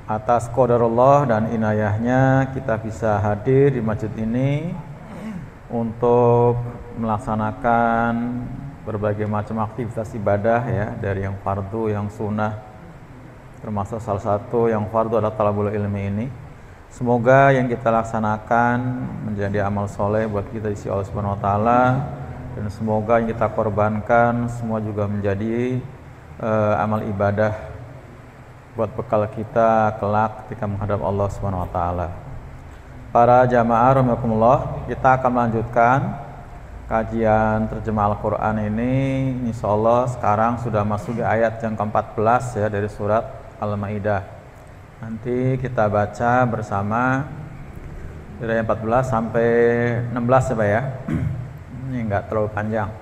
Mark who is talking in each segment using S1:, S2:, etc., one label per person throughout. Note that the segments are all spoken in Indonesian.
S1: atas qadarullah dan inayahnya kita bisa hadir di masjid ini untuk melaksanakan berbagai macam aktivitas ibadah ya, dari yang fardu, yang sunnah, termasuk salah satu yang fardu adalah talabul ilmi ini. Semoga yang kita laksanakan menjadi amal soleh buat kita di sisi Allah Subhanahu wa taala, dan semoga yang kita korbankan semua juga menjadi amal ibadah buat bekal kita kelak ketika menghadap Allah Subhanahu wa taala. Para jamaah rahimakumullah, kita akan melanjutkan kajian terjemah Al-Qur'an ini. Insyaallah sekarang sudah masuk di ayat yang ke-14 ya dari surat Al-Maidah. Nanti kita baca bersama dari ayat 14 sampai 16 ya Pak ya. Ini enggak terlalu panjang.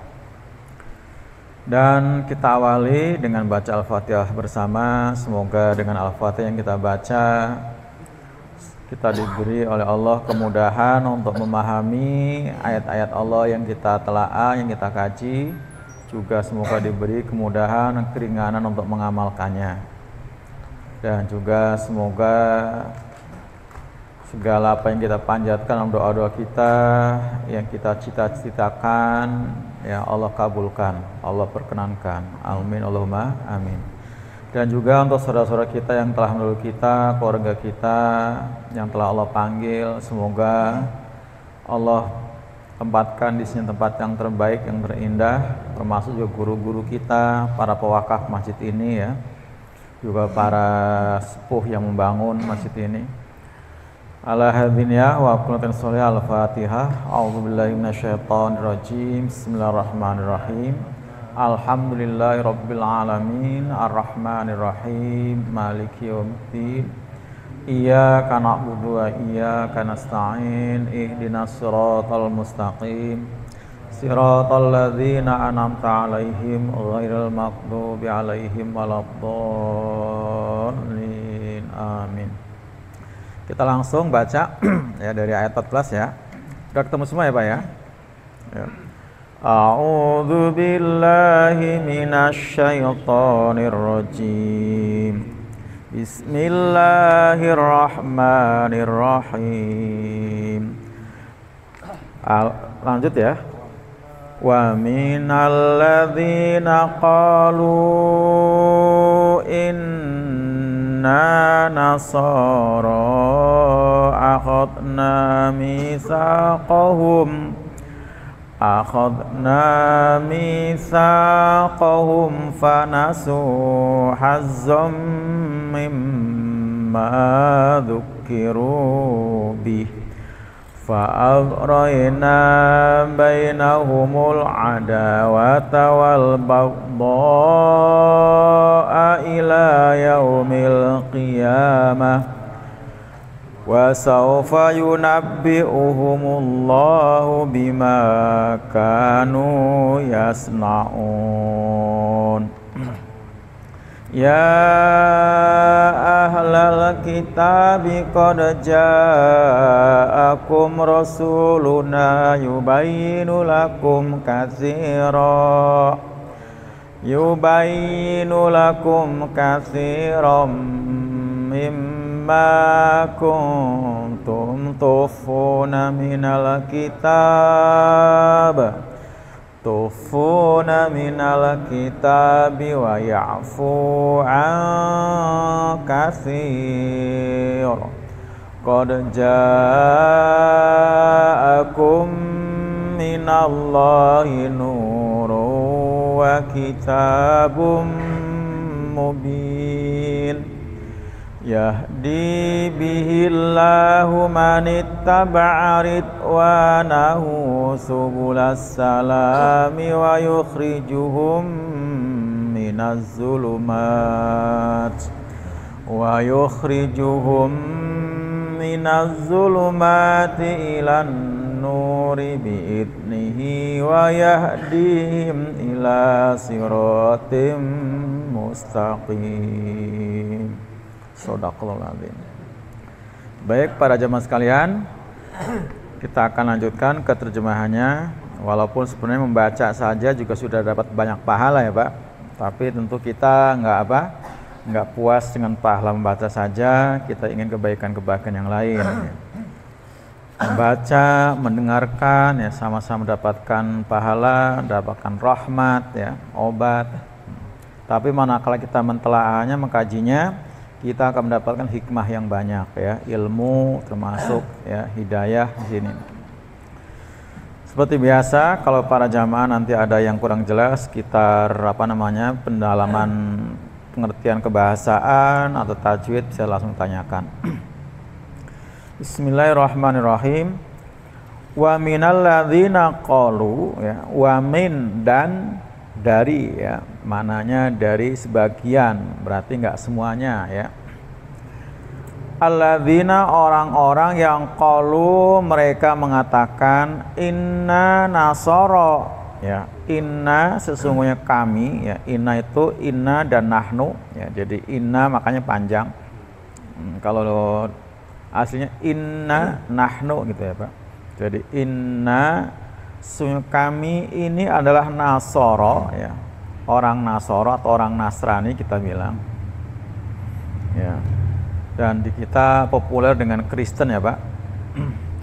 S1: Dan kita awali dengan baca Al-Fatihah bersama. Semoga dengan Al-Fatihah yang kita baca, kita diberi oleh Allah kemudahan untuk memahami ayat-ayat Allah yang kita telaah, yang kita kaji. Juga semoga diberi kemudahan dan keringanan untuk mengamalkannya. Dan juga semoga segala apa yang kita panjatkan dalam doa-doa kita, yang kita cita-citakan, ya Allah kabulkan, Allah perkenankan. Amin Allahumma amin. Dan juga untuk saudara-saudara kita yang telah mendahului kita, keluarga kita yang telah Allah panggil, semoga Allah tempatkan di sini tempat yang terbaik, yang terindah, termasuk juga guru-guru kita, para pewakaf masjid ini ya, juga para sepuh yang membangun masjid ini. Ala hadhinya wa qulatan sholih al-Fatihah. A'udzubillahi minasyaitonirrajim. Bismillahirrahmanirrahim. Alhamdulillahirabbil alamin, arrahmanirrahim, maliki yaumiddin. Iyyaka na'budu wa iyyaka nasta'in. Ihdinas siratal mustaqim. Siratal ladzina an'amta 'alaihim ghairil maghdubi 'alaihim waladdallin. Amin. Kita langsung baca ya dari ayat 14 ya. Sudah ketemu semua ya Pak ya? Ya. A'udzu billahi minasy syaithanir rajim. Bismillahirrahmanirrahim. Lanjut ya. Wa minal ladzina qalu inna nasara akhadna mitsaqahum fanasu hazzam mimma dzukiru bih fa'aghrayna bainahumul adawata wal baghdha'a ila yaumil qiyamah wa sawfa yunabbi'uhumullahu bima kanu yasna'un. Ya ahlal kitabi qad ja'akum rasuluna yubayyinu lakum katsiran mimma kuntum tukhfuna minal kitabi wa ya'fu an katsir. Qad ja'akum minallahi nurun wa kitabun mubin. Yahdi bihillahu manittaba'a ridwanahu subulas salami wa yukhrijuhum minaz zulumati ilan nuri bi'idnihi wa yahdihim ila siratim mustaqim. Shadaqallahul adzim. Baik para jemaah sekalian, kita akan lanjutkan ke terjemahannya. Walaupun sebenarnya membaca saja juga sudah dapat banyak pahala ya Pak, tapi tentu kita nggak puas dengan pahala membaca saja, kita ingin kebaikan-kebaikan yang lain. Membaca, mendengarkan, ya sama-sama mendapatkan pahala, mendapatkan rahmat, ya obat. Tapi manakala kita mentelaahnya, mengkajinya, kita akan mendapatkan hikmah yang banyak, ya ilmu termasuk ya hidayah di sini. Seperti biasa, kalau para jamaah nanti ada yang kurang jelas sekitar pendalaman pengertian kebahasaan atau tajwid, bisa langsung tanyakan. Bismillahirrahmanirrahim. Wa minal ladzina qalu, ya, wa min dan dari, ya, maknanya dari sebagian, berarti enggak semuanya, ya. Alladzina orang-orang yang qalu mereka mengatakan inna nasara, ya, inna sesungguhnya kami, ya, inna itu inna dan nahnu, ya, jadi inna makanya panjang. Kalau aslinya inna nahnu gitu ya Pak. Jadi inna sesungguhnya kami ini adalah nasara, ya, orang Nasara atau orang Nasrani kita bilang, ya. Dan di kita populer dengan Kristen ya Pak,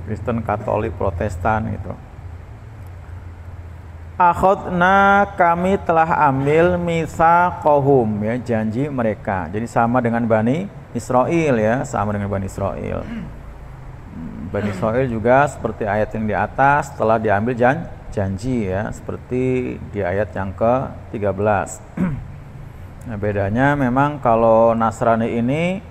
S1: Kristen, Katolik, Protestan gitu. Akhadna kami telah ambil mitsaqahum, ya, janji mereka. Jadi sama dengan Bani Israel, ya, sama dengan Bani Israel. Bani Israel juga seperti ayat yang di atas telah diambil janji, ya, seperti di ayat yang ke-13. Nah, bedanya memang kalau Nasrani ini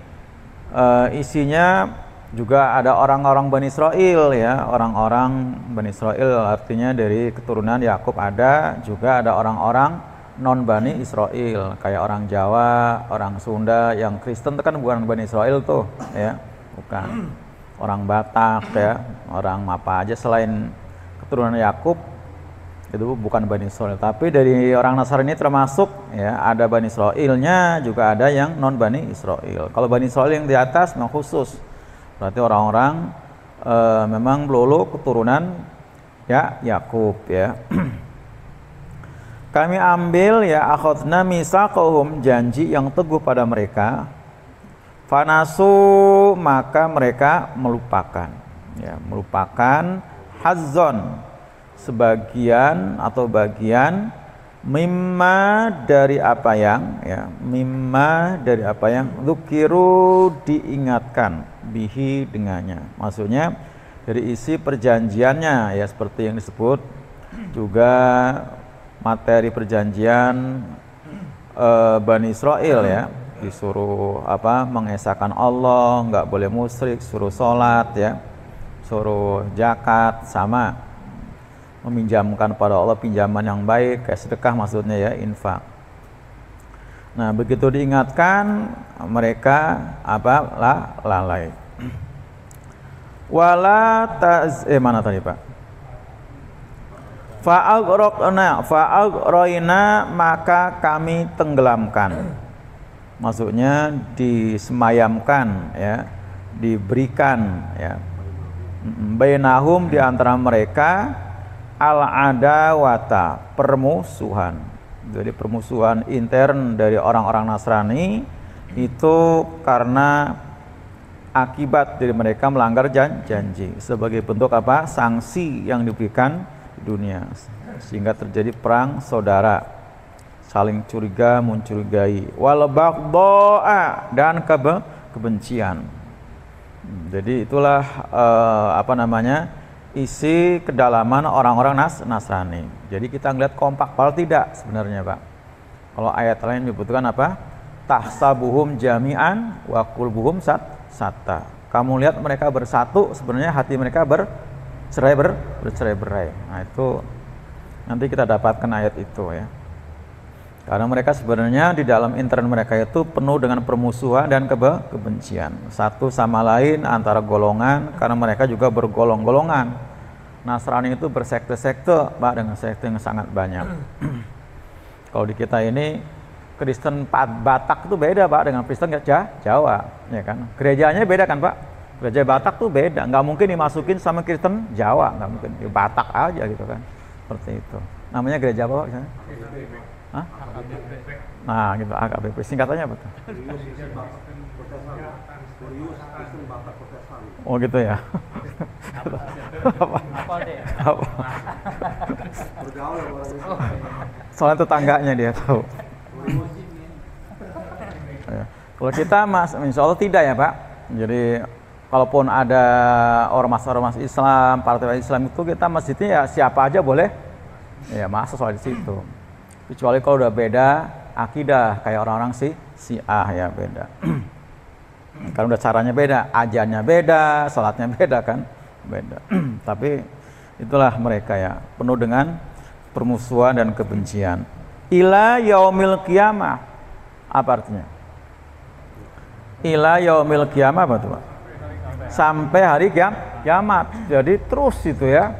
S1: isinya juga ada orang-orang Bani Israel, ya, orang-orang Bani Israel artinya dari keturunan Yakub ada, juga ada orang-orang non Bani Israel kayak orang Jawa, orang Sunda. Yang Kristen itu kan bukan Bani Israel tuh, ya, bukan. Orang Batak, ya, orang apa aja selain keturunan Yakub itu bukan Bani Israel. Tapi dari orang Nasrani termasuk, ya, ada Bani Israelnya, juga ada yang non Bani Israel. Kalau Bani Israel yang di atas memang khusus, berarti orang-orang memang melulu keturunan, ya, Yakub, ya. Kami ambil, ya, akhadna mitsaqahum, janji yang teguh pada mereka. Fanasu maka mereka melupakan, ya, melupakan hazzon, sebagian atau bagian, mimma dari apa yang, ya, mimma dari apa yang dzukiru diingatkan, bihi dengannya. Maksudnya dari isi perjanjiannya, ya, seperti yang disebut juga materi perjanjian Bani Israel, ya, disuruh mengesahkan Allah, nggak boleh musyrik, suruh sholat, ya, suruh zakat, sama meminjamkan pada Allah pinjaman yang baik, kayak sedekah maksudnya, ya, infak. Nah, begitu diingatkan mereka lalai. Wala mana tadi Pak? Fa'aghroina maka kami tenggelamkan. Maksudnya disemayamkan, ya, diberikan, ya, bainahum di antara mereka al-adawata, permusuhan. Jadi permusuhan intern dari orang-orang Nasrani itu karena akibat dari mereka melanggar janji, sebagai bentuk sanksi yang diberikan di dunia, sehingga terjadi perang saudara, saling curiga mencurigai, wal baghdha dan kebencian. Jadi itulah isi kedalaman orang-orang Nasrani. Jadi kita ngelihat kompak, padahal tidak sebenarnya Pak. Kalau ayat lain menyebutkan tahsabuhum jami'an wa qulbuhum satta. Kamu lihat mereka bersatu, sebenarnya hati mereka bercerai-berai. Nah, itu nanti kita dapatkan ayat itu, ya. Karena mereka sebenarnya di dalam intern mereka itu penuh dengan permusuhan dan kebencian satu sama lain antara golongan, karena mereka juga bergolong-golongan. Nasrani itu bersekte-sekte Pak, dengan sekte yang sangat banyak. Kalau di kita ini Kristen Batak itu beda Pak dengan Kristen Jawa, ya kan? Gerejanya beda kan Pak? Gereja Batak tuh beda, nggak mungkin dimasukin sama Kristen Jawa, nggak mungkin. Ya, Batak aja gitu kan, seperti itu. Namanya gereja apa Pak? Hah? Nah, gitu AKBP. Singkatannya apa tuh? Oh gitu ya.
S2: Apa deh?
S1: Apa? Soalnya tetangganya dia tahu. Ya. Kalau kita insya Allah tidak ya Pak. Jadi kalaupun ada ormas-ormas Islam, partai Islam itu kita masjidnya ya siapa aja boleh. Ya masa soal di situ. Kecuali kalau udah beda akidah kayak orang-orang Syiah ya beda. Karena udah caranya beda, ajannya beda, salatnya beda kan, beda. Tapi itulah mereka ya, penuh dengan permusuhan dan kebencian. Ila yaumil qiyamah. Apa artinya? Ila yaumil qiyamah apa tuh, Pak? Sampai hari kiamat. Jadi terus itu ya.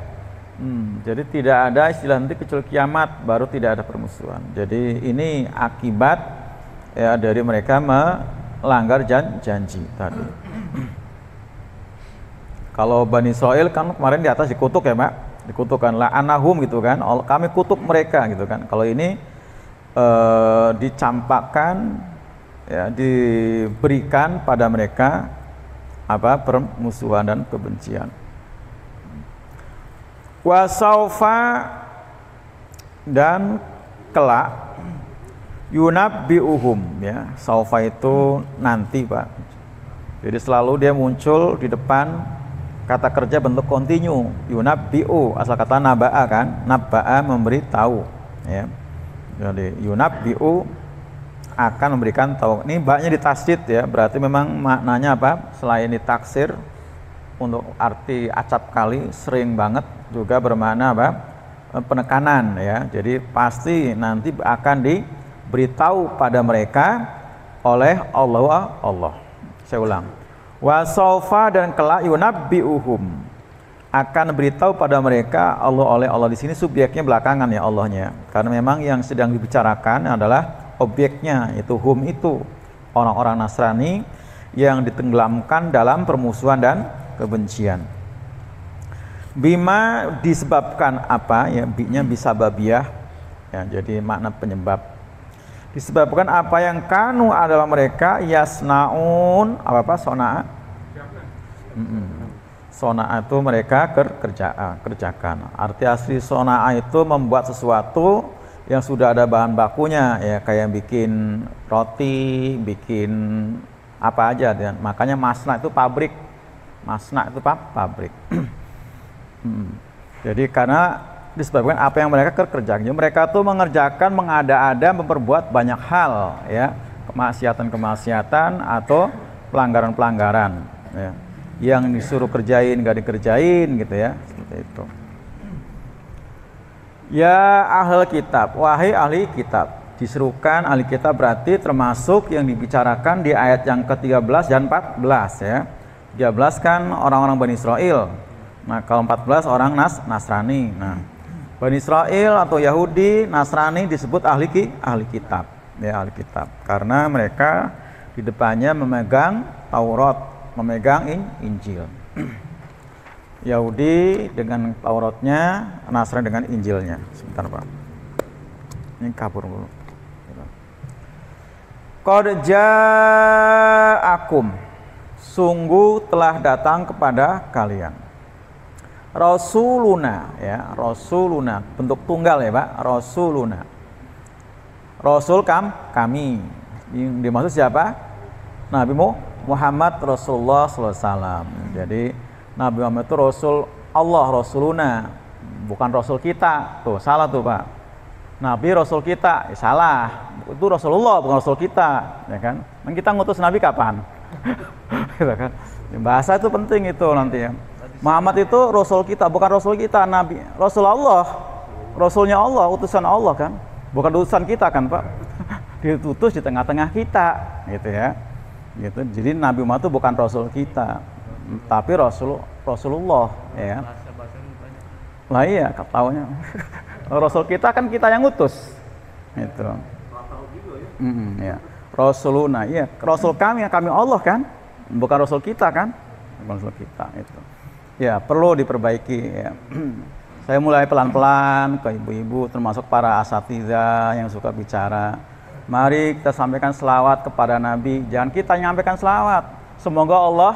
S1: Jadi tidak ada istilah nanti kecuali kiamat baru tidak ada permusuhan. Jadi ini akibat ya dari mereka melanggar janji tadi. Kalau Bani Israil kan kemarin di atas dikutuk ya Pak, dikutuk kan la'anahum gitu kan, kami kutuk mereka gitu kan. Kalau ini dicampakkan ya, diberikan pada mereka apa permusuhan dan kebencian. Wasaufa dan kelak yunabbi'uhum ya, saufa itu nanti Pak. Jadi selalu dia muncul di depan kata kerja bentuk kontinu, yunabbi'u asal kata naba'a kan, naba'a memberitahu ya. Jadi yunabbi'u akan memberikan tahu. Ini baknya ditasydid ya, berarti memang maknanya apa? Selain ditaksir untuk arti acap kali sering banget juga bermakna apa? Penekanan ya. Jadi pasti nanti akan diberitahu pada mereka oleh Allah. Saya ulang. Wa saufa dan kelak yunabbi'uhum akan beritahu pada mereka oleh Allah. Di sini subjeknya belakangan ya Allahnya. Karena memang yang sedang dibicarakan adalah objeknya, itu hum itu orang-orang Nasrani yang ditenggelamkan dalam permusuhan dan kebencian. Bima disebabkan apa ya, bi-nya bisa babiah ya, jadi makna penyebab. Disebabkan apa yang kanu adalah mereka yasnaun apa sona'a. Sona'a itu mereka kerjakan. Arti asli sona'a itu membuat sesuatu yang sudah ada bahan bakunya ya, kayak bikin roti, bikin apa aja dan makanya masna itu pabrik. Masna itu pabrik. Jadi karena disebabkan apa yang mereka kerjakan. Mereka tuh mengerjakan, mengada-ada, memperbuat banyak hal ya, kemaksiatan atau pelanggaran ya. Yang disuruh kerjain gak dikerjain gitu ya, seperti itu. Ya ahli kitab, wahai ahli kitab, diserukan ahli kitab berarti termasuk yang dibicarakan di ayat yang ke-13 dan 14 ya. 13 kan orang-orang Bani Israil. Nah, kalau 14 orang Nasrani. Nah, Bani Israil atau Yahudi, Nasrani disebut ahli kitab, ya ahli kitab. Karena mereka di depannya memegang Taurat, memegang Injil. Yahudi dengan Tauratnya, Nasrani dengan Injilnya. Sebentar Pak. Ini kabur dulu. Qad ja'akum, sungguh telah datang kepada kalian. Rasuluna ya, Rasuluna bentuk tunggal ya Pak, Rasuluna. Rasul kami. Yang dimaksud siapa? Nabi Muhammad Rasulullah SAW. Jadi Nabi Muhammad itu Rasul Allah, Rasuluna, bukan Rasul kita. Tuh salah tuh Pak. Nabi Rasul kita, ya salah. Itu Rasulullah bukan Rasul kita, ya kan? Dan kita ngutus Nabi kapan? Gitu kan? Bahasa itu penting itu nanti ya. Muhammad itu Rasul kita, bukan Rasul kita, Nabi, Rasul Allah, Rasulnya Allah, utusan Allah kan, bukan utusan kita kan Pak, diutus di tengah-tengah kita, gitu ya, gitu. Jadi Nabi Muhammad itu bukan Rasul kita, tapi Rasulullah, ya. Lah iya, katanya, Rasul kita kan kita yang utus, itu. Ya. Rasuluna, iya, Rasul kami Allah kan, bukan Rasul kita kan, bukan Rasul kita itu. Ya, perlu diperbaiki ya. Saya mulai pelan-pelan ke ibu-ibu termasuk para asatidzah yang suka bicara. Mari kita sampaikan selawat kepada Nabi. Jangan kita nyampaikan selawat. Semoga Allah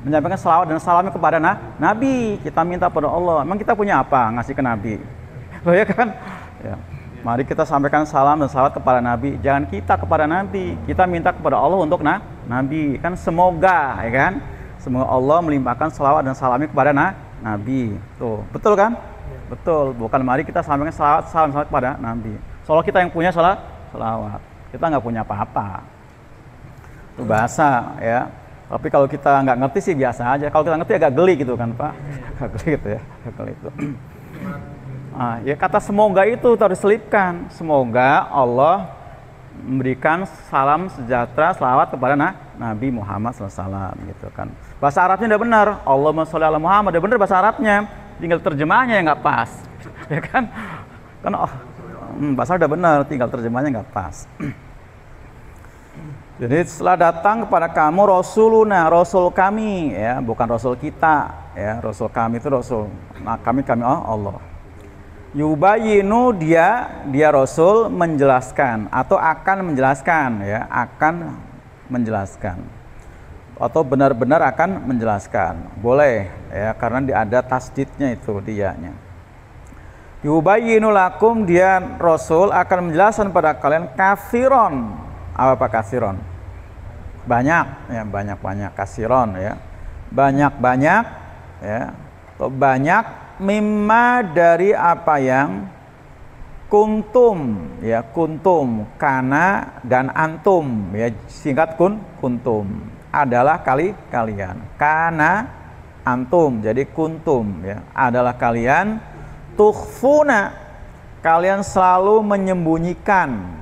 S1: menyampaikan selawat dan salamnya kepada Nabi. Kita minta pada Allah. Emang kita punya apa ngasih ke Nabi? Loh ya kan? Ya. Mari kita sampaikan salam dan salawat kepada Nabi. Jangan kita kepada Nabi. Kita minta kepada Allah untuk Nabi. Kan semoga, ya kan? Semoga Allah melimpahkan salawat dan salamnya kepada Nabi. Tuh, betul kan? Betul. Bukan mari kita sampaikan salawat, salam kepada Nabi. Soalnya kita yang punya salawat. Kita nggak punya apa-apa. Itu bahasa, ya. Tapi kalau kita nggak ngerti sih biasa aja. Kalau kita ngerti agak geli gitu kan, Pak? Agak geli gitu ya. Agak geli itu. Ya kata semoga itu harus diselipkan. Semoga Allah memberikan salam sejahtera, selawat kepada Nabi Muhammad SAW gitu kan. Bahasa Arabnya udah benar. Allahumma sholli ala Muhammad, udah benar bahasa Arabnya. Tinggal terjemahnya yang nggak pas, ya kan? Kan bahasa udah benar, tinggal terjemahnya nggak pas. Jadi setelah datang kepada kamu Rasuluna, Rasul kami, ya bukan Rasul kita, ya Rasul kami itu Rasul. Nah kami Allah. Yubayinu dia Rasul menjelaskan atau akan menjelaskan, ya akan menjelaskan atau benar-benar akan menjelaskan, boleh ya karena ada tasdidnya itu dianya. Yubayinu lakum, dia Rasul akan menjelaskan pada kalian katsiron. Apa katsiron? Banyak ya, banyak katsiron ya, banyak ya atau banyak mimma dari apa yang kuntum ya, kuntum kana dan antum ya, singkat kuntum adalah kalian, kana antum jadi kuntum ya adalah kalian, tukhfuna kalian selalu menyembunyikan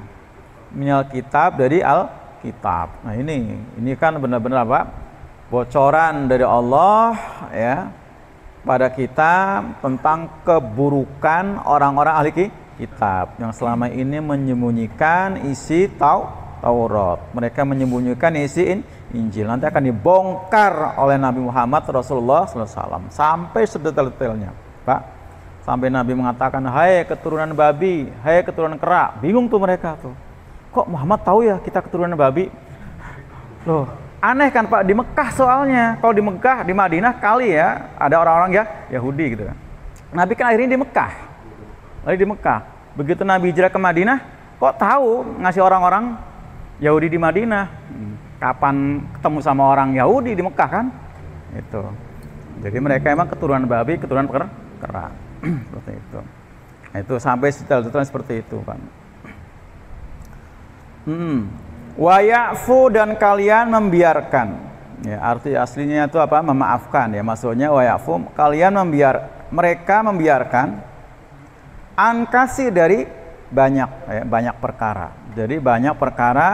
S1: minal kitab dari Alkitab. Nah ini kan benar-benar apa, bocoran dari Allah ya pada kita tentang keburukan orang-orang ahli kitab yang selama ini menyembunyikan isi Taurat. Mereka menyembunyikan isi Injil. Nanti akan dibongkar oleh Nabi Muhammad Rasulullah SAW sampai sedetail-detailnya, Pak. Sampai Nabi mengatakan, hai keturunan babi, hai keturunan kera. Bingung tuh mereka tuh. Kok Muhammad tahu ya kita keturunan babi? Loh, aneh kan Pak, di Mekah soalnya. Kalau di Mekah, di Madinah kali ya ada orang-orang ya Yahudi gitu kan. Nabi kan akhirnya di Mekah. Lalu di Mekah. Begitu Nabi hijrah ke Madinah, kok tahu ngasih orang-orang Yahudi di Madinah? Kapan ketemu sama orang Yahudi di Mekah kan? Itu. Jadi mereka emang keturunan babi, keturunan kera. Seperti itu. Nah, itu sampai detail-detail seperti itu kan. Wa ya'fu, dan kalian membiarkan. Ya, arti aslinya itu apa? Memaafkan ya. Maksudnya wa ya'fu, kalian mereka membiarkan ankasi dari banyak perkara. Jadi banyak perkara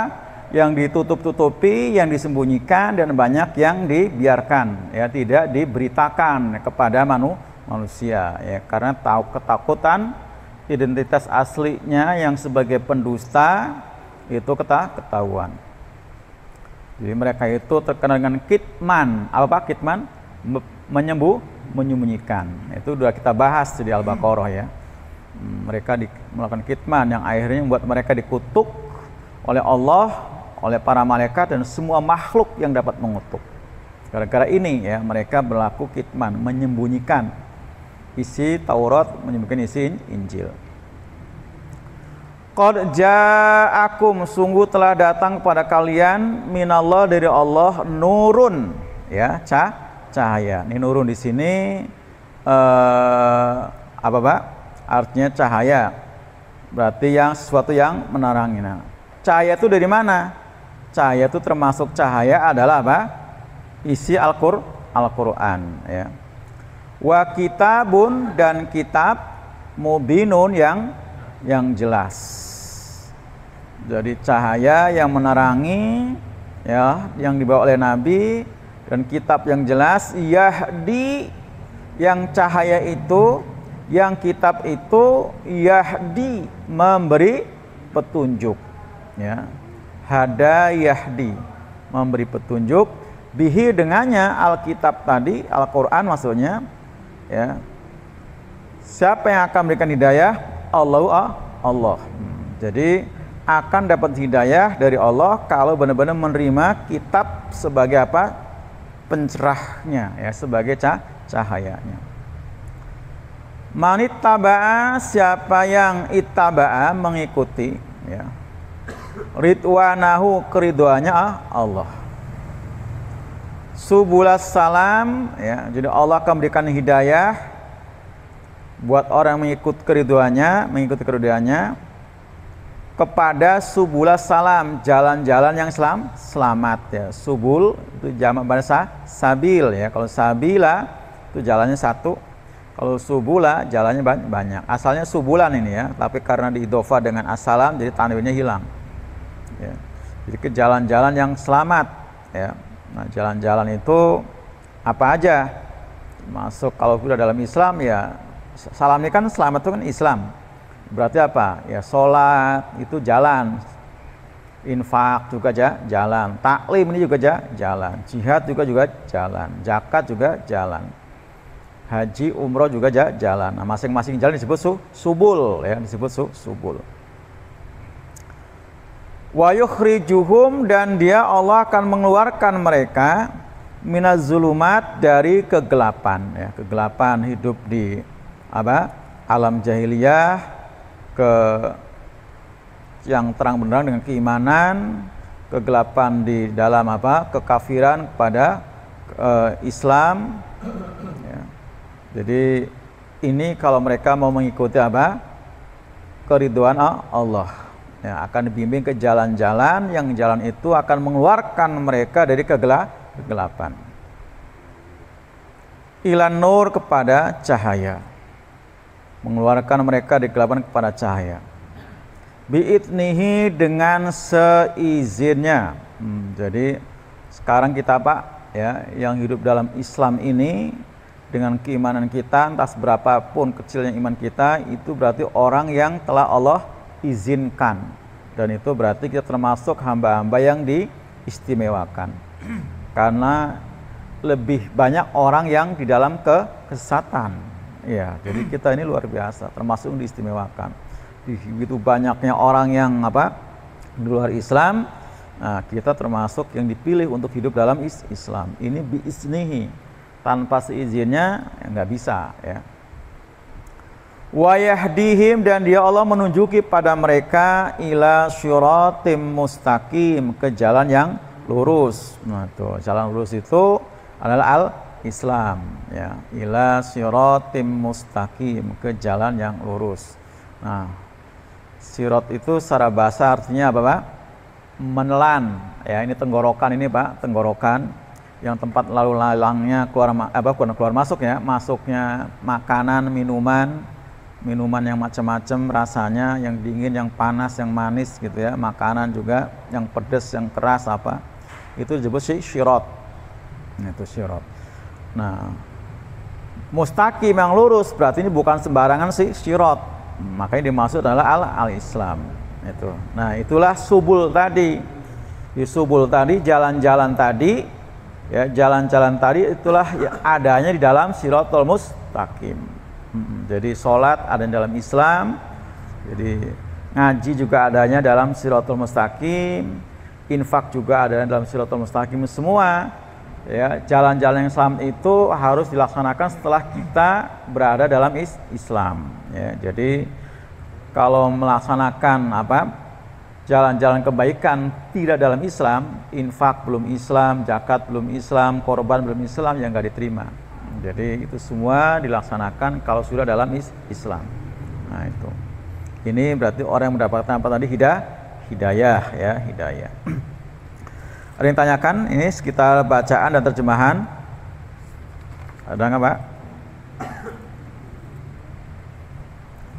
S1: yang ditutup-tutupi, yang disembunyikan, dan banyak yang dibiarkan ya, tidak diberitakan kepada manusia ya, karena tahu ketakutan identitas aslinya yang sebagai pendusta itu ketahuan. Jadi mereka itu terkenal dengan kitman. Apa kitman? Menyembunyikan. Itu sudah kita bahas di Al-Baqarah ya. Mereka melakukan kitman yang akhirnya membuat mereka dikutuk oleh Allah, oleh para malaikat dan semua makhluk yang dapat mengutuk. Gara-gara ini ya mereka berlaku kitman, menyembunyikan isi Taurat, menyembunyikan isi Injil. Qad ja'akum, sungguh telah datang kepada kalian minallah, dari Allah, nurun ya, cahaya. Ini nurun di sini apa Pak? Artinya cahaya. Berarti yang sesuatu yang menerangi. Nah, cahaya itu dari mana? Cahaya itu termasuk cahaya adalah apa? Isi Al-Qur'an ya. Wa kitabun, dan kitab, mubinun yang jelas. Jadi cahaya yang menerangi ya, yang dibawa oleh Nabi, dan kitab yang jelas, yahdi, yang cahaya itu, yang kitab itu, yahdi, memberi petunjuk ya. Hada yahdi, memberi petunjuk, bihi, dengannya, Alkitab tadi, Al-Qur'an maksudnya ya. Siapa yang akan memberikan hidayah? Allah. Jadi akan dapat hidayah dari Allah kalau benar-benar menerima kitab sebagai apa? Pencerahnya, ya, sebagai cahayanya. Man ittaba'a, siapa yang ittaba'a, mengikuti, ya, ridwanahu, keridhaannya Allah. Subulas salam, ya, jadi Allah akan memberikan hidayah buat orang mengikuti keridhaannya kepada subulas salam, jalan-jalan yang selamat, ya. Subul itu jamak bahasa sabil, ya. Kalau sabila itu jalannya satu, kalau subula jalannya banyak. Asalnya subulan ini, ya, tapi karena diidhofah dengan assalam jadi tanwinnya hilang, ya. Jadi ke jalan-jalan yang selamat, ya. Nah, jalan-jalan itu apa aja? Masuk kalau sudah dalam Islam, ya, salam ini kan selamat itu kan Islam. Berarti apa? Ya, sholat itu jalan, infak juga jalan, taklim ini juga jalan, jihad juga jalan, zakat juga jalan, haji umroh juga jalan. Nah, masing-masing jalan disebut subul, ya, disebut subul. Wa yukhrijuhum, dan dia Allah akan mengeluarkan mereka minaz zulumat, dari kegelapan, ya, kegelapan hidup di apa? Alam jahiliyah ke yang terang benderang dengan keimanan, kegelapan di dalam apa? Kekafiran kepada Islam, ya. Jadi ini kalau mereka mau mengikuti apa? Keridhaan Allah, ya, akan dibimbing ke jalan-jalan yang jalan itu akan mengeluarkan mereka dari kegelapan ilan nur, kepada cahaya, mengeluarkan mereka dari kegelapan kepada cahaya. Bi'idnihi, dengan seizinnya. Jadi sekarang kita Pak, ya, yang hidup dalam Islam ini dengan keimanan kita, entah berapapun kecilnya iman kita, itu berarti orang yang telah Allah izinkan, dan itu berarti kita termasuk hamba-hamba yang diistimewakan. Karena lebih banyak orang yang di dalam kesesatan. Ya, jadi kita ini luar biasa, termasuk diistimewakan. Begitu banyaknya orang yang apa? Di luar Islam, nah, kita termasuk yang dipilih untuk hidup dalam Islam. Ini biiznihi, tanpa seizinnya ya nggak bisa, ya. Wa yahdihim, dan dia Allah menunjuki pada mereka ila syiratim mustaqim, ke jalan yang lurus. Nah, tuh, jalan lurus itu adalah Islam, ya, ila siratim mustaqim, ke jalan yang lurus. Nah, sirat itu secara bahasa artinya apa, Pak? Menelan, ya, ini tenggorokan ini, Pak, tenggorokan yang tempat lalu lalangnya keluar masuk, ya, masuknya makanan, minuman yang macam-macam rasanya, yang dingin, yang panas, yang manis gitu, ya, makanan juga yang pedas, yang keras apa. Itu disebut syirat. Itu syirat. Nah, mustaqim yang lurus berarti ini bukan sembarangan syirat. Makanya dimaksud adalah al-Islam. Itu. Nah, itulah subul tadi. Di subul tadi, jalan-jalan tadi, ya, jalan-jalan tadi itulah ya, adanya di dalam Shirathul Mustaqim. Jadi sholat ada di dalam Islam, jadi ngaji juga adanya dalam Shirathul Mustaqim, infak juga ada dalam Shirathul Mustaqim. Semua, ya, jalan-jalan yang selamat itu harus dilaksanakan setelah kita berada dalam Islam, ya. Jadi kalau melaksanakan apa? Jalan-jalan kebaikan tidak dalam Islam, infak belum Islam, zakat belum Islam, korban belum Islam, yang nggak diterima. Jadi itu semua dilaksanakan kalau sudah dalam Islam. Nah, itu. Ini berarti orang yang mendapatkan apa tadi? Hidayah, ya, hidayah. Ada yang tanyakan? Ini sekitar bacaan dan terjemahan. Ada nggak, Pak?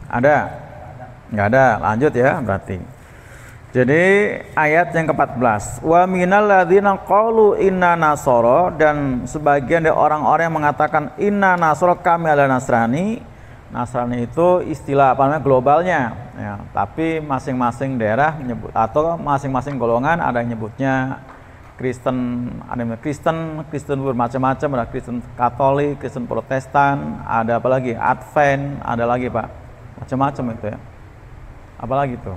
S1: Ada? Nggak ada. Lanjut, ya, berarti. Jadi ayat yang ke-14, wa minal ladzina qalu inna nasara, dan sebagian dari orang-orang yang mengatakan inna nasara, kami adalah Nasrani. Nasrani itu istilah apa namanya globalnya, ya, tapi masing-masing daerah menyebut, atau masing-masing golongan ada yang nyebutnya Kristen, ada yang Kristen bermacam-macam, ada Kristen Katolik, Kristen Protestan, ada apa lagi? Advent, ada lagi, Pak, macam-macam itu, ya. Apalagi tuh?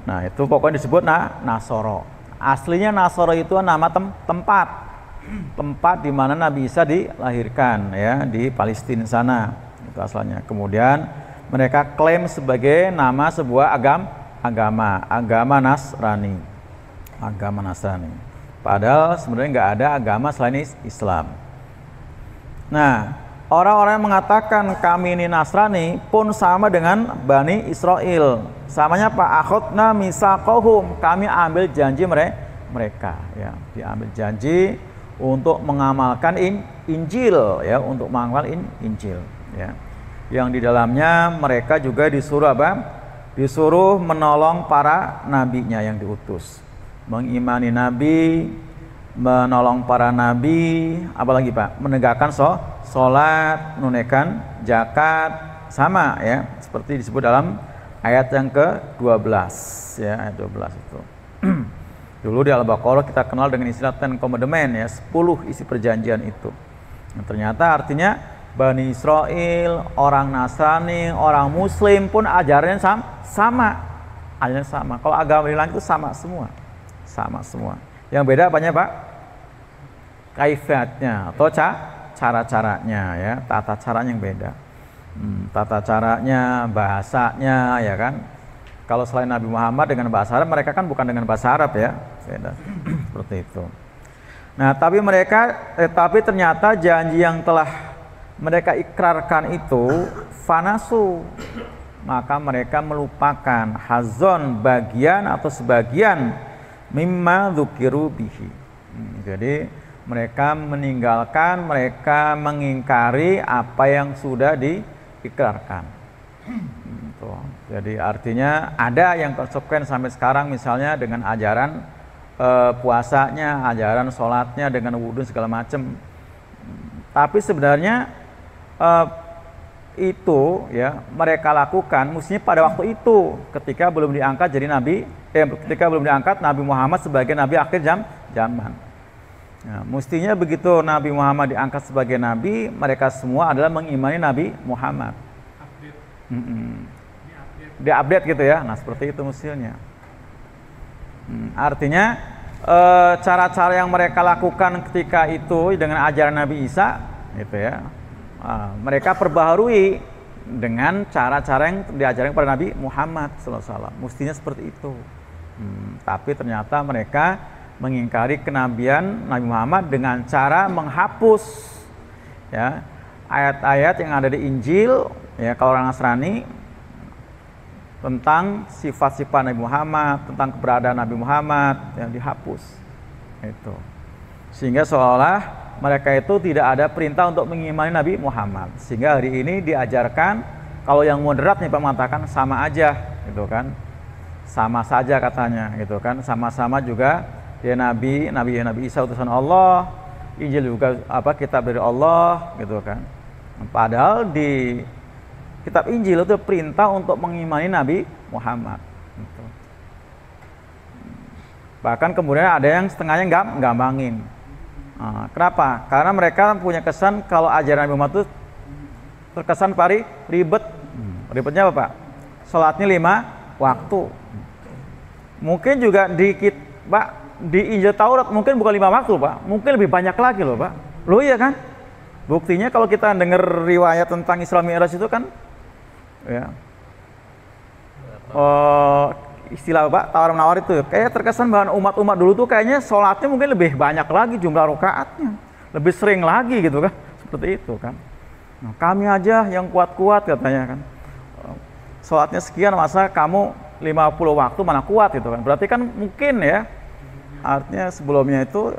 S1: Nah itu pokoknya disebut Nasoro. Aslinya Nasoro itu nama tempat di mana Nabi Isa dilahirkan ya, di Palestina sana itu asalnya. Kemudian mereka klaim sebagai nama sebuah agama Nasrani, padahal sebenarnya nggak ada agama selain Islam. Nah, orang-orang yang mengatakan kami ini Nasrani pun sama dengan Bani Israel. Samanya Pak akhadna misaqahum, kami ambil janji mereka ya, diambil janji untuk mengamalkan Injil ya, untuk mengamalkan Injil ya. Yang di dalamnya mereka juga disuruh apa? Disuruh menolong para nabinya yang diutus, mengimani nabi, menolong para nabi, apalagi Pak? Menegakkan sholat, menunaikan zakat, sama ya, seperti disebut dalam ayat yang ke-12 ya, ayat 12 itu. Dulu di Al-Baqarah kita kenal dengan istilah Ten Commandment ya, 10 isi perjanjian itu. Yang ternyata artinya Bani Israel, orang Nasrani, orang Muslim pun ajarannya sama. Ajarannya sama. Kalau agama di langit itu sama semua. Yang beda apanya Pak? Kaifiatnya atau cara-caranya ya, tata caranya yang beda. Tata caranya, bahasanya ya kan. Kalau selain Nabi Muhammad dengan bahasa Arab, mereka kan bukan dengan bahasa Arab ya, beda. Seperti itu. Nah, tapi ternyata janji yang telah mereka ikrarkan itu fanasu, maka mereka melupakan hazon, bagian atau sebagian mimma dzukiru bihi. Jadi mereka meninggalkan, mereka mengingkari apa yang sudah diikrarkan. Jadi artinya ada yang konsekuen sampai sekarang, misalnya dengan ajaran puasanya, ajaran sholatnya dengan wudhu segala macam. Tapi sebenarnya itu ya mereka lakukan mestinya pada waktu itu ketika belum diangkat jadi nabi, ketika belum diangkat Nabi Muhammad sebagai nabi akhir zaman. Nah, mestinya begitu Nabi Muhammad diangkat sebagai nabi, mereka semua adalah mengimani Nabi Muhammad. Diupdate gitu ya. Nah, seperti itu mestinya. Artinya cara-cara yang mereka lakukan ketika itu dengan ajaran Nabi Isa gitu ya. Mereka perbaharui dengan cara-cara yang diajarkan kepada Nabi Muhammad SAW. Mestinya seperti itu. Tapi ternyata mereka mengingkari kenabian Nabi Muhammad dengan cara menghapus ya ayat-ayat yang ada di Injil ya, kalau orang Nasrani tentang sifat-sifat Nabi Muhammad, tentang keberadaan Nabi Muhammad yang dihapus itu, sehingga seolah mereka itu tidak ada perintah untuk mengimani Nabi Muhammad. Sehingga hari ini diajarkan, kalau yang moderat nih Pak mengatakan sama aja gitu kan, sama saja katanya gitu kan, sama-sama juga dia Nabi Isa utusan Allah, Injil juga kitab dari Allah gitu kan. Padahal di kitab Injil itu perintah untuk mengimani Nabi Muhammad gitu. Bahkan kemudian ada yang setengahnya gampangin. Kenapa? Karena mereka punya kesan kalau ajaran Nabi Muhammad itu terkesan ribet. Ribetnya apa Pak? Sholatnya 5 waktu. Mungkin juga di Injil Taurat mungkin bukan 5 waktu Pak, mungkin lebih banyak lagi loh Pak. Loh iya kan? Buktinya kalau kita dengar riwayat tentang Isra Mi'raj itu kan ya, istilah Pak tawar-menawar itu kayak terkesan bahwa umat-umat dulu tuh kayaknya sholatnya mungkin lebih banyak lagi jumlah rakaatnya, lebih sering lagi gitu kan, seperti itu kan. Nah, kami aja yang kuat-kuat katanya kan, sholatnya sekian, masa kamu 50 waktu mana kuat gitu kan. Berarti kan mungkin ya artinya sebelumnya itu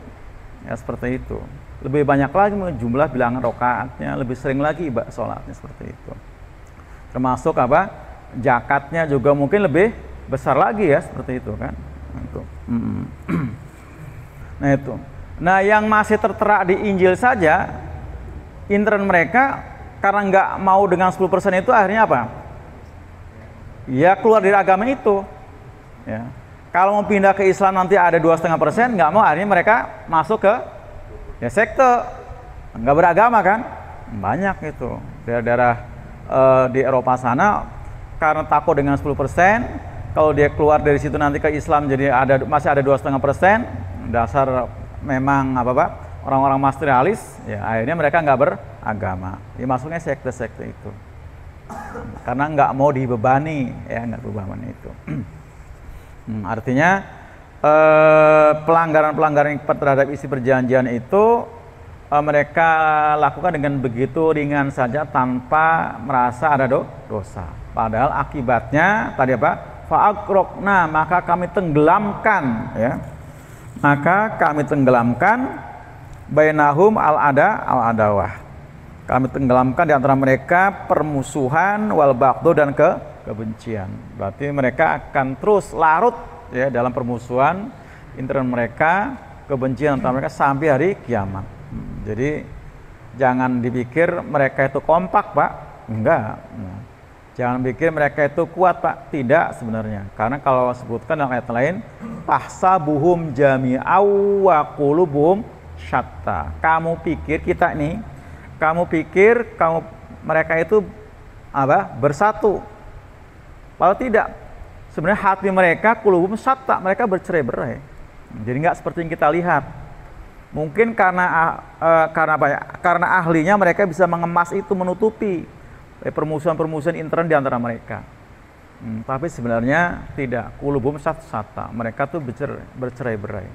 S1: ya seperti itu, lebih banyak lagi jumlah bilangan rakaatnya, lebih sering lagi sholatnya seperti itu. Termasuk zakatnya juga mungkin lebih besar lagi ya, seperti itu kan. Nah itu. Nah yang masih tertera di Injil saja, intern mereka karena nggak mau dengan 10% itu akhirnya apa? Ya keluar dari agama itu. Ya. Kalau mau pindah ke Islam nanti ada 2,5%, nggak mau, akhirnya mereka masuk ke ya sekte, nggak beragama kan. Banyak itu daerah-daerah di Eropa sana, karena takut dengan 10%, Kalau dia keluar dari situ nanti ke Islam jadi masih ada 2,5%, dasar memang apa Pak? Orang-orang materialis, ya akhirnya mereka nggak beragama. Ya masuknya sekte-sekte itu. Karena nggak mau dibebani, ya nggak beban itu. Artinya pelanggaran-pelanggaran terhadap isi perjanjian itu mereka lakukan dengan begitu ringan saja tanpa merasa ada dosa. Padahal akibatnya tadi apa? Fa'akrokna, maka kami tenggelamkan, ya. Maka kami tenggelamkan bainahum al-adawah. Kami tenggelamkan di antara mereka permusuhan wal baghdhu dan kebencian. Berarti mereka akan terus larut ya dalam permusuhan intern mereka, kebencian antara mereka sampai hari kiamat. Jadi jangan dipikir mereka itu kompak, Pak. Enggak. Jangan pikir mereka itu kuat, Pak. Tidak sebenarnya. Karena kalau sebutkan dalam ayat lain, tahsabuhum jami'aw wa qulubuhum syatta. Kamu pikir kita ini, mereka itu apa? Bersatu. Padahal tidak. Sebenarnya hati mereka qulubuhum syatta, mereka bercerai-berai. Jadi enggak seperti yang kita lihat. Mungkin karena apa ya? Karena ahlinya mereka bisa mengemas itu, menutupi permusuhan-permusuhan intern di antara mereka. Tapi sebenarnya tidak. Qulubuhum syatta. Mereka tuh bercerai-berai.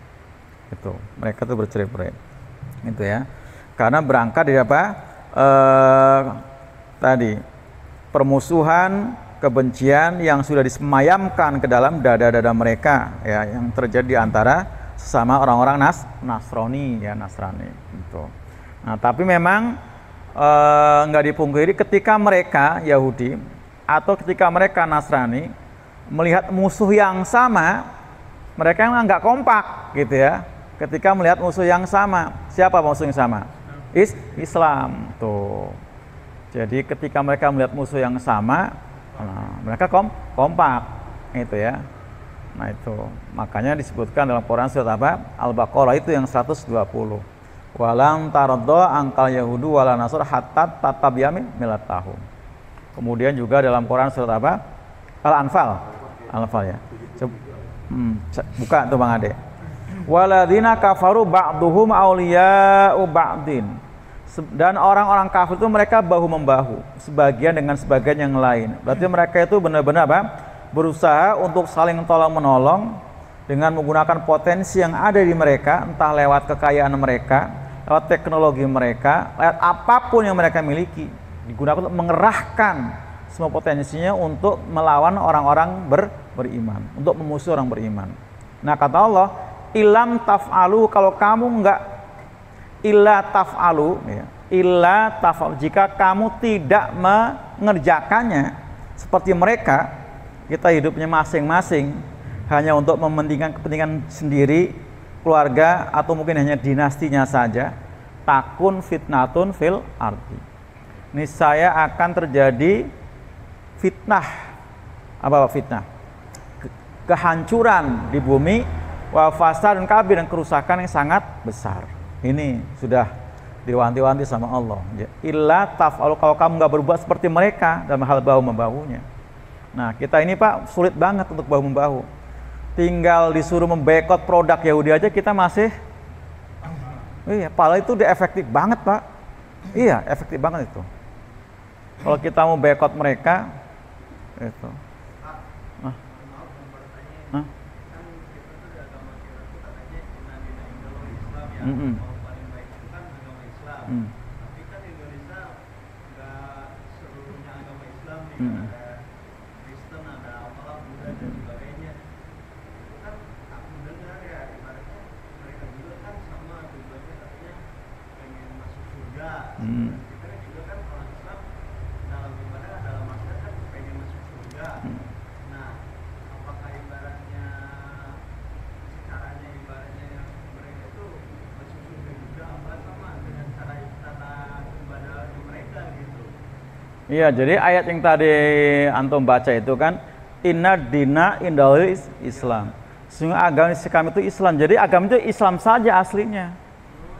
S1: Itu. Mereka tuh bercerai-berai. Itu ya. Karena berangkat dari apa? Tadi permusuhan, kebencian yang sudah disemayamkan ke dalam dada-dada mereka, ya, yang terjadi di antara sesama orang-orang Nasrani, ya, Nasrani. Gitu. Nah, tapi memang nggak dipungkiri ketika mereka Yahudi atau ketika mereka Nasrani melihat musuh yang sama, mereka nggak kompak, gitu ya. Ketika melihat musuh yang sama, siapa musuh yang sama? Islam. Tuh. Jadi ketika mereka melihat musuh yang sama, mereka kompak, itu ya. Nah itu, makanya disebutkan dalam Quran surat apa? Al-Baqarah itu yang 120. Walang taradha angkal yahudu wala nasr hatta tatabiyami millatahum. Kemudian juga dalam Quran surat apa? Al-Anfal ya. Buka tuh Bang Ade. Waladzina kafaru ba'duhum awliya'u ba'din. Dan orang-orang kafir itu mereka bahu-membahu, sebagian dengan sebagian yang lain. Berarti mereka itu benar-benar apa? Berusaha untuk saling tolong-menolong dengan menggunakan potensi yang ada di mereka, entah lewat kekayaan mereka, lewat teknologi mereka, lewat apapun yang mereka miliki, digunakan untuk mengerahkan semua potensinya untuk melawan orang-orang beriman, untuk memusuhi orang beriman. Nah kata Allah, ilam taf'alu, kalau kamu enggak illa taf'alu, ya, illa taf'alu, jika kamu tidak mengerjakannya seperti mereka, kita hidupnya masing-masing hanya untuk mementingkan kepentingan sendiri, keluarga, atau mungkin hanya dinastinya saja, takun fitnatun fil ardi. Niscaya akan terjadi fitnah. Apa fitnah? Kehancuran di bumi, wa fasadun kabir, dan kerusakan yang sangat besar. Ini sudah diwanti-wanti sama Allah. Illa taf'alu, kalau kamu nggak berbuat seperti mereka dalam hal bahu-membahunya. Nah kita ini Pak sulit banget untuk bahu-membahu. Tinggal disuruh membekot produk Yahudi aja kita masih, iya, padahal itu udah efektif banget Pak. Iya, efektif banget itu. Kalau kita mau bekot mereka, itu.
S2: Tapi kan Indonesia nggak seluruhnya agama Islam, ada Kristen, ada apalah, Buddha dan sebagainya. Itu kan aku dengar ya, ibaratnya mereka juga kan sama tujuannya, katanya pengen masuk surga. Kita juga kan orang Islam dalam ibadah, dalam maksud kan pengen masuk surga. Nah, apakah ibaratnya caranya yang mereka itu masuk surga juga apa sama dengan cara ibadah mereka gitu?
S1: Iya, jadi ayat yang tadi antum baca itu kan, inna dina indahul Islam. Sesungguhnya agama kami itu Islam. Jadi agama itu Islam saja aslinya.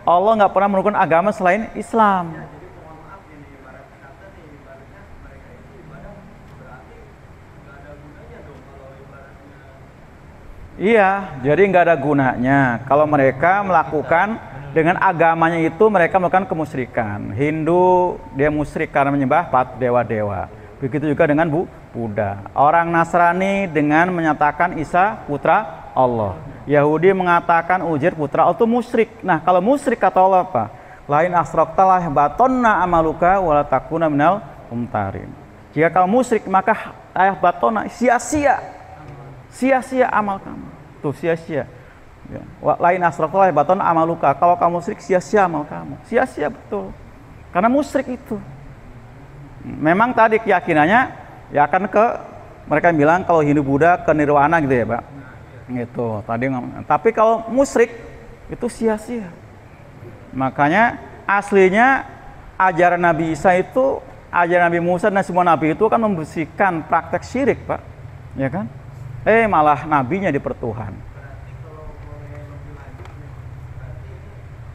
S1: Allah nggak pernah menurunkan agama selain Islam.
S2: Ya, jadi mohon maaf ini ibaratnya kata nih, ibaratnya mereka itu ibadah berarti nggak ada gunanya dong kalau ibaratnya
S1: Iya, jadi nggak ada gunanya kalau mereka melakukan dengan agamanya itu mereka melakukan kemusyrikan. Hindu dia musyrik karena menyembah dewa-dewa. Begitu juga dengan Buddha. Orang Nasrani dengan menyatakan Isa putra Allah. Yahudi mengatakan Uzair putra Allah, itu musyrik. Nah, kalau musyrik kata Allah apa? Lain asraktalah batonna amaluka wala takuna minal mumtarin. Jika kamu musyrik maka ayah batona sia-sia amal kamu. Tuh sia-sia. Ya. Lain asraktalah batonna amaluka. Kalau kamu musyrik sia-sia amal kamu. Sia-sia betul. Karena musyrik itu. Memang tadi keyakinannya ya akan ke mereka bilang kalau Hindu Buddha ke nirwana gitu ya, Pak. Gitu. Tapi kalau musyrik itu sia-sia. Makanya aslinya ajaran Nabi Isa itu, ajaran Nabi Musa dan semua nabi itu kan membersihkan praktek syirik, Pak. Ya kan? Malah nabinya dipertuhan.
S2: Berarti kalau boleh lebih lanjut nih, berarti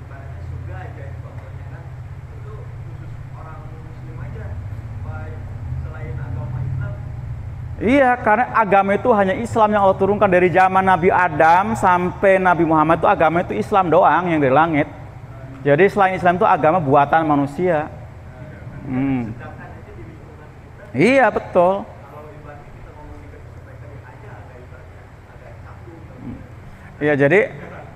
S2: ibaratnya surga aja ya contohnya kan, itu khusus orang muslim aja, baik selain agama Islam.
S1: Iya, karena agama itu hanya Islam yang Allah turunkan dari zaman Nabi Adam sampai Nabi Muhammad itu agama itu Islam doang yang dari langit. Jadi selain Islam itu agama buatan manusia.
S2: Sedangkan aja di lingkungan kita,
S1: Iya betul.
S2: kalau ibaratnya kita ngomong di kebaikan aja agak ibaratnya agak canggung.
S1: Iya jadi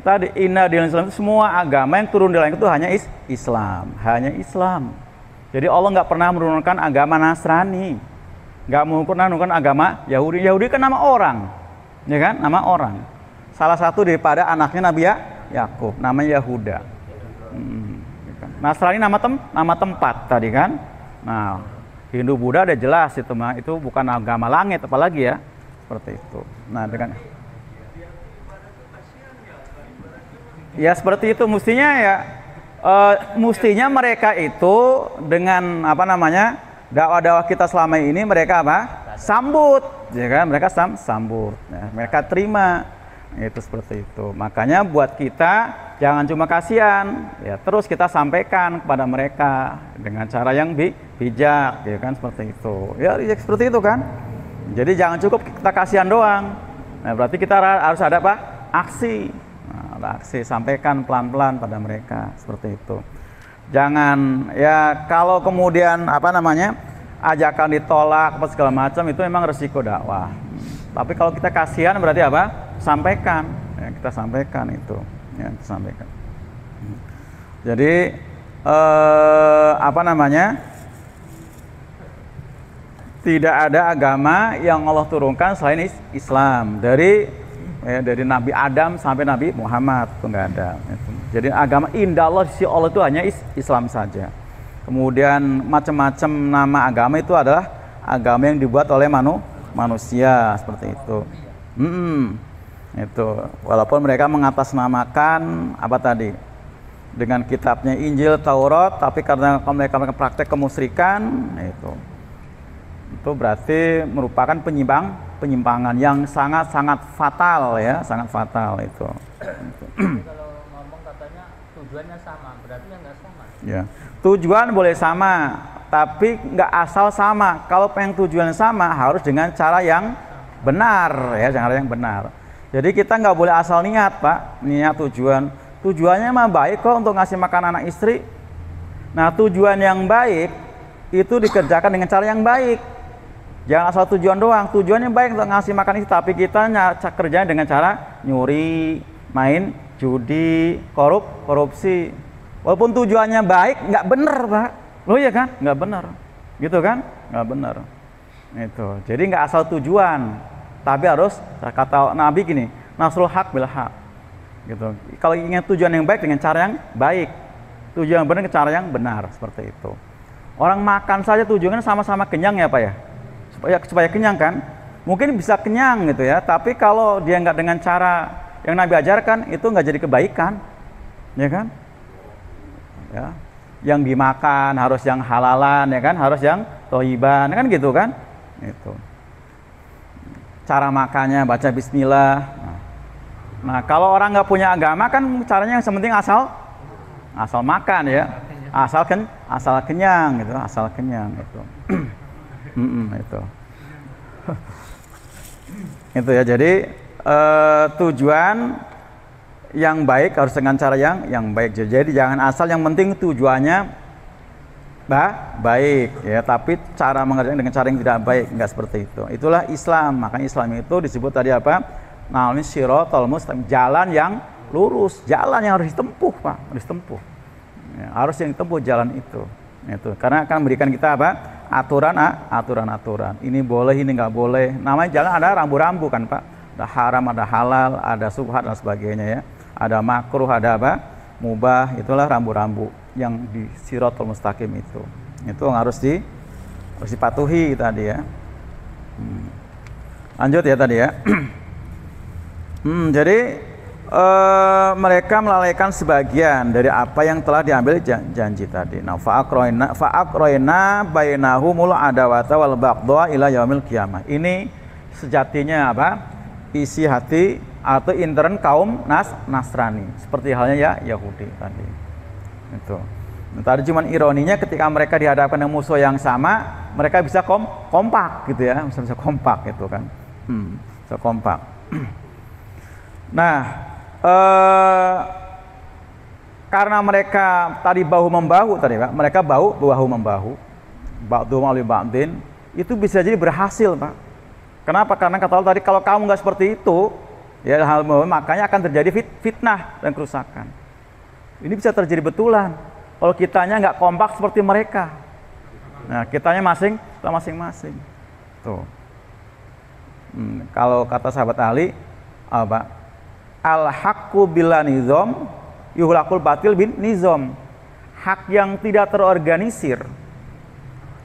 S1: tadi inna di Islam itu semua agama yang turun di langit itu hanya Islam, hanya Islam. Jadi Allah nggak pernah menurunkan agama Nasrani, nggak pernah menurunkan agama Yahudi. Yahudi kan nama orang, ya kan? Nama orang. Salah satu daripada anaknya Nabi Yakub, namanya Yahuda. Nasrani nama tempat tadi kan. Nah, Hindu Buddha ada jelas itu mah, itu bukan agama langit apalagi ya. Seperti itu. Nah, dengan ya seperti itu mestinya ya mestinya mereka itu dengan apa namanya? Dakwah-dakwah kita selama ini mereka apa? Sambut, ya kan? Mereka sambut. Nah, mereka terima. Itu seperti itu. Makanya buat kita jangan cuma kasihan, ya terus kita sampaikan kepada mereka dengan cara yang bijak, ya kan seperti itu. Ya seperti itu kan. Jadi jangan cukup kita kasihan doang. Nah, berarti kita harus ada apa? Aksi. Nah, ada aksi, sampaikan pelan-pelan pada mereka seperti itu. Jangan ya kalau kemudian apa namanya? Ajakan ditolak apa segala macam itu memang resiko dakwah. Tapi kalau kita kasihan berarti apa? Sampaikan, ya, kita sampaikan itu, ya, kita sampaikan. Jadi apa namanya? Tidak ada agama yang Allah turunkan selain Islam dari Nabi Adam sampai Nabi Muhammad itu nggak ada. Itu. Jadi agama indah Allah di sisi Allah itu hanya Islam saja. Kemudian macam-macam nama agama itu adalah agama yang dibuat oleh manusia seperti itu. Itu walaupun mereka mengatasnamakan apa tadi dengan kitabnya Injil, Taurat, tapi karena mereka praktek kemusyrikan, itu berarti merupakan penyimpangan yang sangat fatal ya, sangat fatal itu.
S3: Kalau ngomong katanya tujuannya sama, berarti nggak sama.
S1: Ya, tujuan boleh sama, tapi nggak asal sama. Kalau pengen tujuan sama harus dengan cara yang benar ya, cara yang benar. Jadi kita nggak boleh asal niat, Pak, niat tujuan. Tujuannya mah baik kok untuk ngasih makan anak istri. Nah, tujuan yang baik itu dikerjakan dengan cara yang baik. Jangan asal tujuan doang. Tujuannya baik untuk ngasih makan istri, tapi kita kerjanya dengan cara nyuri, main judi, korupsi. Walaupun tujuannya baik, nggak bener, Pak. Loh ya kan? Nggak bener. Gitu kan? Nggak bener. Itu. Jadi nggak asal tujuan. Tapi harus kata Nabi gini, nasrul haq bil haq. Gitu. Kalau ingin tujuan yang baik dengan cara yang baik, tujuan yang benar dengan cara yang benar, seperti itu. Orang makan saja tujuannya sama-sama kenyang ya Pak ya, supaya kenyang kan. Mungkin bisa kenyang gitu ya, tapi kalau dia nggak dengan cara yang Nabi ajarkan itu nggak jadi kebaikan, ya kan? Ya, yang dimakan harus yang halalan ya kan, harus yang thayyiban kan gitu kan? Itu. Cara makannya baca bismillah. Nah, kalau orang nggak punya agama kan caranya yang penting asal makan ya, asal kenyang gitu, asal kenyang itu. Itu. Itu ya. Jadi tujuan yang baik harus dengan cara yang baik. Jadi jangan asal yang penting tujuannya baik ya, tapi cara mengerjakan dengan cara yang tidak baik, enggak seperti itu. Itulah Islam. Makanya Islam itu disebut tadi apa? Namanya shiratal mustaqim, jalan yang lurus, jalan yang harus ditempuh, Pak, harus ditempuh. Ya, harus yang ditempuh jalan itu. Itu karena akan memberikan kita apa? Aturan-aturan. Ini boleh, ini nggak boleh. Namanya jalan ada rambu-rambu kan, Pak. Ada haram, ada halal, ada subhat dan sebagainya ya. Ada makruh, ada apa? Mubah. Itulah rambu-rambu yang di Shiratal Mustaqim itu. Itu yang harus dipatuhi tadi ya. Lanjut ya tadi ya. Jadi mereka melalaikan sebagian dari apa yang telah diambil janji tadi. Nah, fa'aqrayna bainahumul adawata wal baghdha ila yaumil qiyamah. Ini sejatinya apa? Isi hati atau intern kaum Nasrani, seperti halnya ya Yahudi tadi. Itu. Nah, tadi cuman ironinya ketika mereka dihadapkan dengan musuh yang sama, mereka bisa kompak gitu ya, bisa kompak gitu kan. Bisa kompak. Nah, karena mereka tadi bahu membahu tadi Pak, mereka bahu membahu, ba'dhum ali ba'din, itu bisa jadi berhasil Pak. Kenapa? Karena kata Allah tadi kalau kamu nggak seperti itu, ya hal makanya akan terjadi fitnah dan kerusakan. Ini bisa terjadi betulan kalau kitanya nggak kompak seperti mereka. Nah, kitanya masing-masing. Tuh. Kalau kata sahabat Ali, apa? Al-haqqu bila nizam yuhlaqul batil bin nizam. Hak yang tidak terorganisir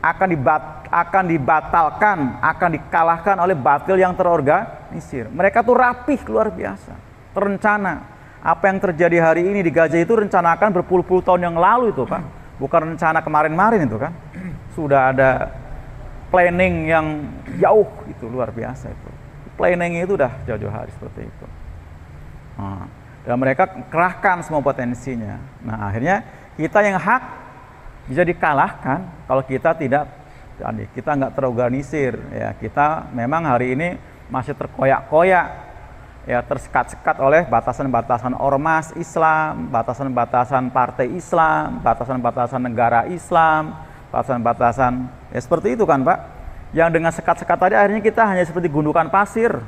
S1: akan dibatalkan, akan dikalahkan oleh batil yang terorganisir. Mereka tuh rapih luar biasa, terencana. Apa yang terjadi hari ini di Gaza itu rencanakan berpuluh-puluh tahun yang lalu itu Pak. Bukan rencana kemarin-marin itu kan. Sudah ada planning yang jauh, itu luar biasa itu. Planningnya itu udah jauh-jauh hari seperti itu. Nah, dan mereka kerahkan semua potensinya. Nah, akhirnya kita yang hak bisa dikalahkan kalau kita nggak terorganisir ya. Kita memang hari ini masih terkoyak-koyak ya, tersekat-sekat oleh batasan-batasan ormas Islam, batasan-batasan partai Islam, batasan-batasan negara Islam, batasan-batasan ya seperti itu kan Pak. Yang dengan sekat-sekat tadi akhirnya kita hanya seperti gundukan pasir.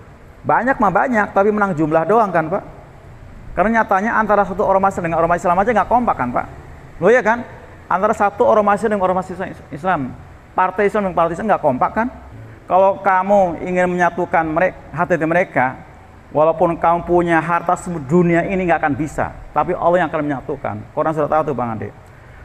S1: Banyak mah banyak, tapi menang jumlah doang kan Pak. Karena nyatanya antara satu ormas dengan ormas Islam aja nggak kompak kan Pak. Loh ya kan? Antara satu ormas dengan ormas Islam, partai Islam dengan partai Islam nggak kompak kan? Kalau kamu ingin menyatukan hati mereka, walaupun kamu punya harta dunia ini nggak akan bisa, tapi Allah yang akan menyatukan. Quran sudah tahu tuh Bang Ade.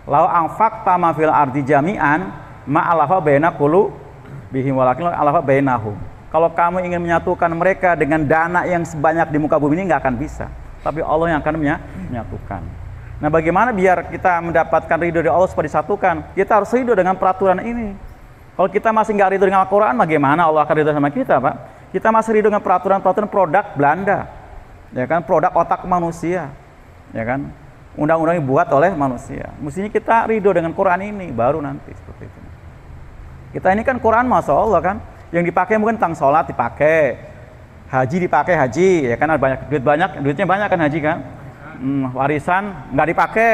S1: Lau anfaqta ma fil ardi jami'an ma alafa baina qulubihim walakin alafa bainahum. Kalau kamu ingin menyatukan mereka dengan dana yang sebanyak di muka bumi ini nggak akan bisa, tapi Allah yang akan menyatukan. Nah, bagaimana biar kita mendapatkan ridho dari Allah supaya disatukan? Kita harus ridho dengan peraturan ini. Kalau kita masih nggak ridho dengan Al-Quran, bagaimana Allah akan ridho sama kita, Pak? Kita masih ridho dengan peraturan-peraturan produk Belanda, ya kan? Produk otak manusia, ya kan? Undang-undang dibuat oleh manusia. Mestinya kita ridho dengan Quran ini, baru nanti seperti itu. Kita ini kan Quran, masya Allah kan? Yang dipakai mungkin tentang sholat dipakai, haji dipakai haji, ya kan? Ada duitnya banyak kan haji kan? Warisan nggak dipakai,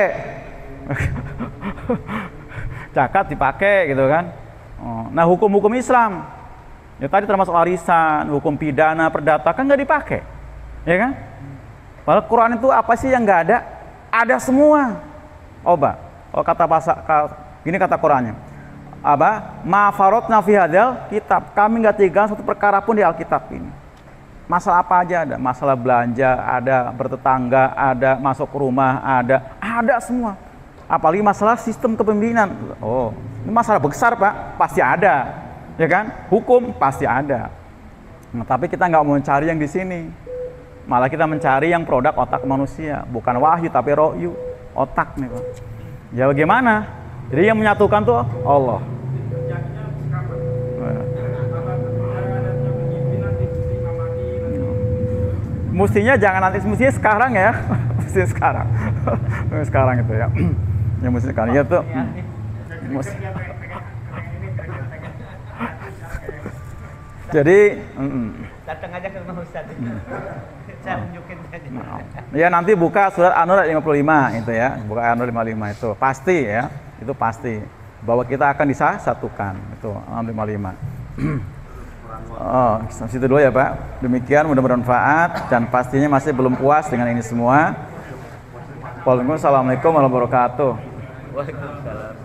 S1: zakat dipakai gitu kan. Nah, hukum-hukum Islam ya tadi termasuk warisan, hukum pidana, perdata kan nggak dipakai, ya kan? Padahal Quran itu apa sih yang nggak ada? Ada semua. Oh kata gini kata Qurannya, ma farotna fi hadzal kitab, kami nggak tinggal satu perkara pun di Alkitab ini. Masalah apa aja ada, masalah belanja ada, bertetangga ada, masuk rumah ada semua. Apalagi masalah sistem kepemimpinan. Oh, ini masalah besar Pak, pasti ada, ya kan? Hukum pasti ada. Nah, tapi kita nggak mau mencari yang di sini, malah kita mencari yang produk otak manusia, bukan wahyu tapi rohyu, otak nih Pak. Ya bagaimana? Jadi yang menyatukan tuh Allah. Mestinya jangan nanti, mestinya sekarang ya, mestinya sekarang itu ya, ya mestinya sekarang ya tuh. Jadi
S3: Datang aja ke rumah Ustaz. Saya tunjukin saja.
S1: Ya nanti buka surat An-Nur ayat 55 itu ya. Buka An-Nur 55 itu pasti ya. Itu pasti bahwa kita akan disatukan. Itu An-Nur 55. Oh, sampai situ dulu ya Pak. Demikian mudah-mudahan bermanfaat dan pastinya masih belum puas dengan ini semua. Waalaikumsalam warahmatullahi wabarakatuh.
S3: Waalaikumsalam.